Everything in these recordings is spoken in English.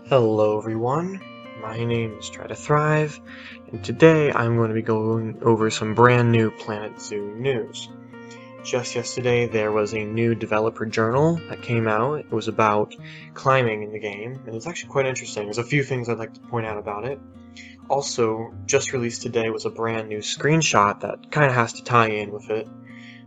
Hello everyone, my name is Try to Thrive, and today I'm going to be going over some brand new Planet Zoo news. Just yesterday there was a new developer journal that came out. It was about climbing in the game, and it's actually quite interesting. There's a few things I'd like to point out about it. Also, just released today was a brand new screenshot that kind of has to tie in with it.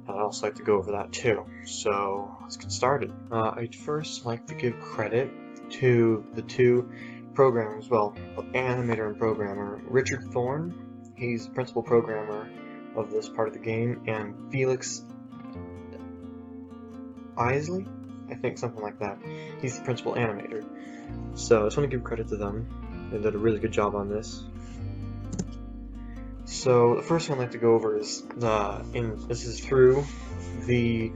I'd also like to go over that too. So let's get started. I'd first like to give credit to the two programmers, well, animator and programmer, Richard Thorne, he's the principal programmer of this part of the game, and Felix Isley, I think something like that. He's the principal animator. So I just want to give credit to them. They did a really good job on this. So the first thing I'd like to go over is this is through the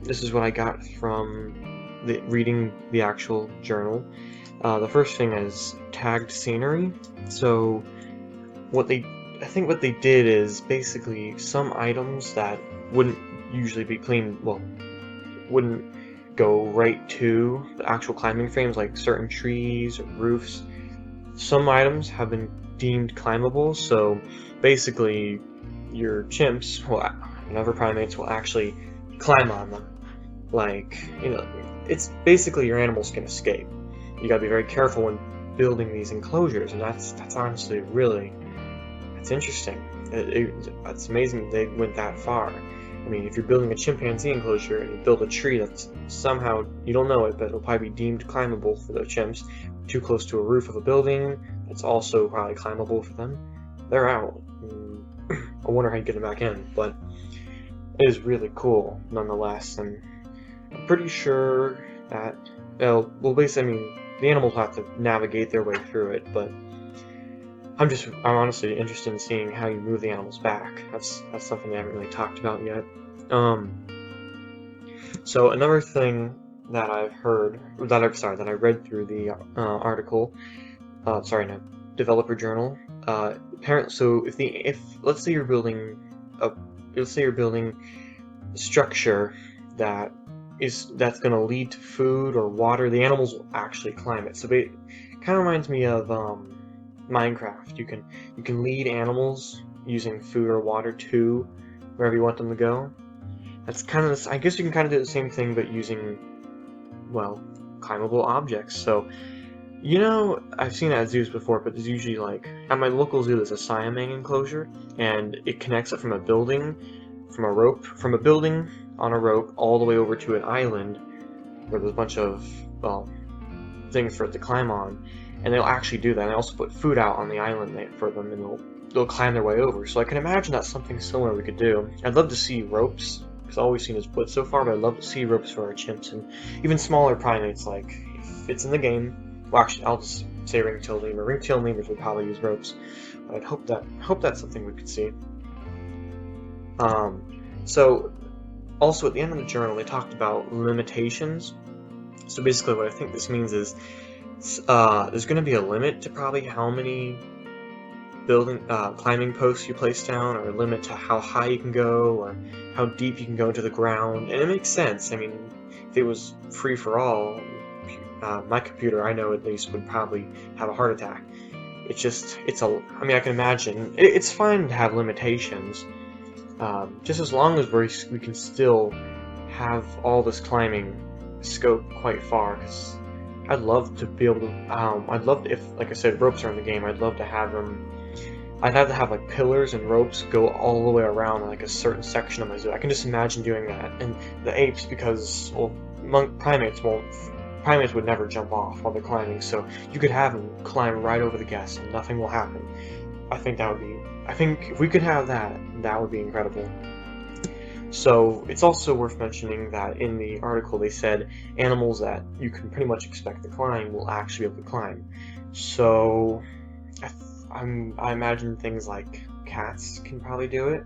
this is what I got from reading the actual journal. The first thing is tagged scenery. So I think what they did is basically some items that wouldn't usually be cleaned, well, wouldn't go right to the actual climbing frames, like certain trees or roofs. Some items have been deemed climbable, so basically your chimps and other primates will actually climb on them. Like, it's basically your animals can escape. You gotta be very careful when building these enclosures, and that's honestly that's interesting. It's amazing they went that far. I mean, if you're building a chimpanzee enclosure and you build a tree that's somehow, you don't know it, but it'll probably be deemed climbable for the chimps, too close to a roof of a building, that's also probably climbable for them, they're out. I wonder how you get them back in, but it is really cool nonetheless, and I'm pretty sure that, well, basically, I mean, the animals have to navigate their way through it, but I'm honestly interested in seeing how you move the animals back. That's something I haven't really talked about yet. So another thing that I've heard, that I read through the article, developer journal. Apparently, so if let's say you're building a structure that's going to lead to food or water, the animals will actually climb it. So it kind of reminds me of Minecraft. You can lead animals using food or water to wherever you want them to go. That's kind of, I guess you can kind of do the same thing, but using, well, climbable objects. So, I've seen it at zoos before, but there's usually, like, at my local zoo there's a siamang enclosure, and it connects it from a building on a rope all the way over to an island where there's a bunch of, well, things for it to climb on, and they'll actually do that. And they also put food out on the island for them, and they'll climb their way over. So I can imagine that's something similar we could do. I'd love to see ropes, because all we've seen is wood so far, but I'd love to see ropes for our chimps and even smaller primates. Like, if it's in the game, well, actually, I'll just say ringtailed lemur. Ringtailed lemurs would probably use ropes, but I'd hope that's something we could see. So also at the end of the journal, they talked about limitations. So basically, what I think this means is there's going to be a limit to probably how many climbing posts you place down, or a limit to how high you can go, or how deep you can go into the ground. And it makes sense. I mean, if it was free for all, my computer, I know at least, would probably have a heart attack. I can imagine it's fine to have limitations, just as long as we can still have all this climbing scope quite far. Because I'd love to be able to, if, like I said, ropes are in the game, I'd love to have them. I'd have to have, like, pillars and ropes go all the way around, like, a certain section of my zoo. I can just imagine doing that. And the apes, because, well, primates would never jump off while they're climbing, so you could have them climb right over the guests and nothing will happen. I think if we could have that, that would be incredible. So it's also worth mentioning that in the article they said animals that you can pretty much expect to climb will actually be able to climb. So I imagine things like cats can probably do it.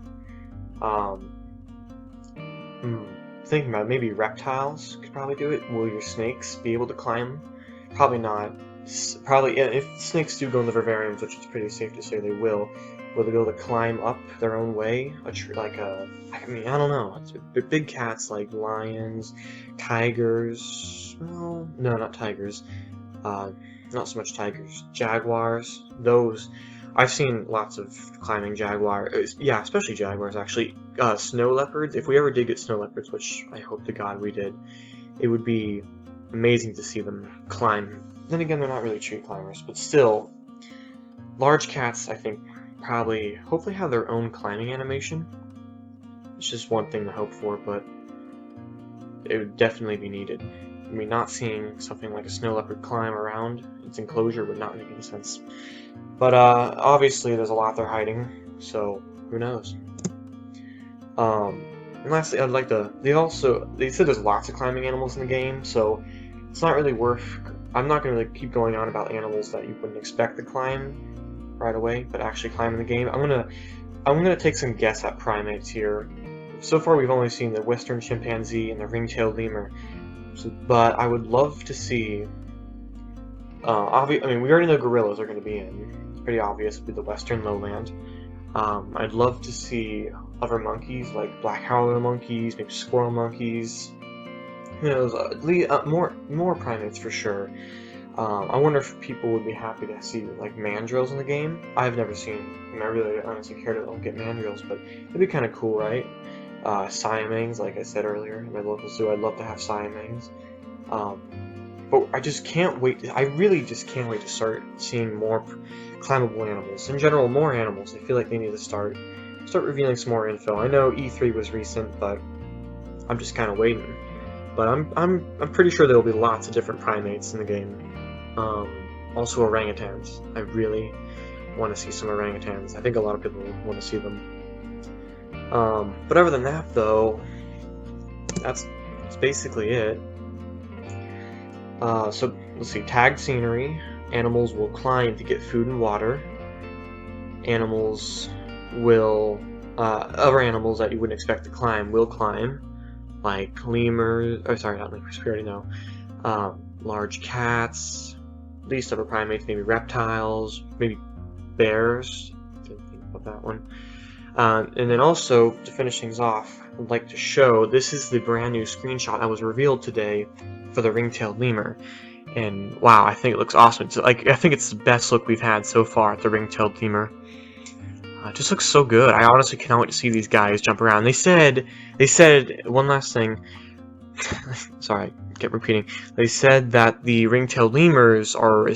Thinking about it, maybe reptiles could probably do it. Will your snakes be able to climb? Probably not. Probably, yeah, if snakes do go in the vivariums, which it's pretty safe to say they will they be able to climb up their own way? I don't know. Big cats like lions, tigers. Well, no, not tigers. Not so much tigers. Jaguars, those, I've seen lots of climbing jaguars, yeah, especially jaguars actually. Snow leopards, if we ever did get snow leopards, which I hope to God we did, it would be amazing to see them climb. Then again, they're not really tree climbers, but still, large cats, I think, hopefully have their own climbing animation. It's just one thing to hope for, but it would definitely be needed. I mean, not seeing something like a snow leopard climb around its enclosure would not make any sense. But obviously there's a lot they're hiding, so who knows. And lastly, I'd like to, they said there's lots of climbing animals in the game, so it's not really worth, I'm not going to keep going on about animals that you wouldn't expect to climb right away, but actually climb in the game. I'm gonna take some guess at primates here. So far we've only seen the western chimpanzee and the ring-tailed lemur, but I would love to see, I mean, we already know gorillas are going to be in. It's pretty obvious, it'd be the western lowland. I'd love to see other monkeys, like black howler monkeys, maybe squirrel monkeys. Who knows? More primates for sure. I wonder if people would be happy to see like mandrills in the game. I've never seen them. I really honestly care to get mandrills, but it'd be kind of cool, right? Siamangs, like I said earlier, in my local zoo, I'd love to have siamangs. But I just can't wait. I really just can't wait to start seeing more climbable animals. In general, more animals. I feel like they need to start revealing some more info. I know E3 was recent, but I'm just kind of waiting. But I'm pretty sure there will be lots of different primates in the game. Also orangutans. I really want to see some orangutans. I think a lot of people want to see them. But other than that, though, that's basically it. So let's see. Tagged scenery. Animals will climb to get food and water. Animals will, other animals that you wouldn't expect to climb will climb, like lemurs. Oh, sorry, not lemurs. We already know. Large cats. Least other primates, maybe reptiles, maybe bears. Didn't think about that one. And then also, to finish things off, I'd like to show, this is the brand new screenshot that was revealed today for the ring-tailed lemur. And wow, I think it looks awesome. It's like, I think it's the best look we've had so far at the ring-tailed lemur. It just looks so good. I honestly cannot wait to see these guys jump around. They said, one last thing. Sorry, I kept repeating. They said that the ring-tailed lemurs are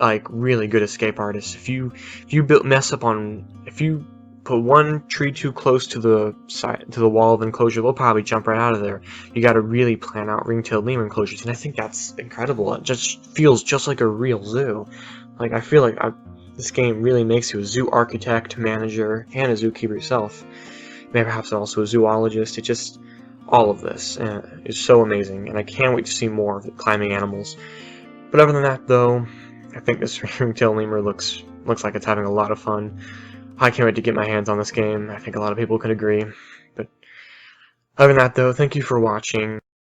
like really good escape artists. If you put one tree too close to the wall of enclosure, they'll probably jump right out of there. You got to really plan out ring-tailed lemur enclosures, and I think that's incredible. It just feels just like a real zoo. Like I feel like this game really makes you a zoo architect, manager, and a zookeeper yourself. Maybe perhaps also a zoologist. It just all of this is so amazing, and I can't wait to see more of the climbing animals. But other than that, though, I think this ring-tailed lemur looks like it's having a lot of fun. I can't wait to get my hands on this game. I think a lot of people could agree. But other than that, though, thank you for watching.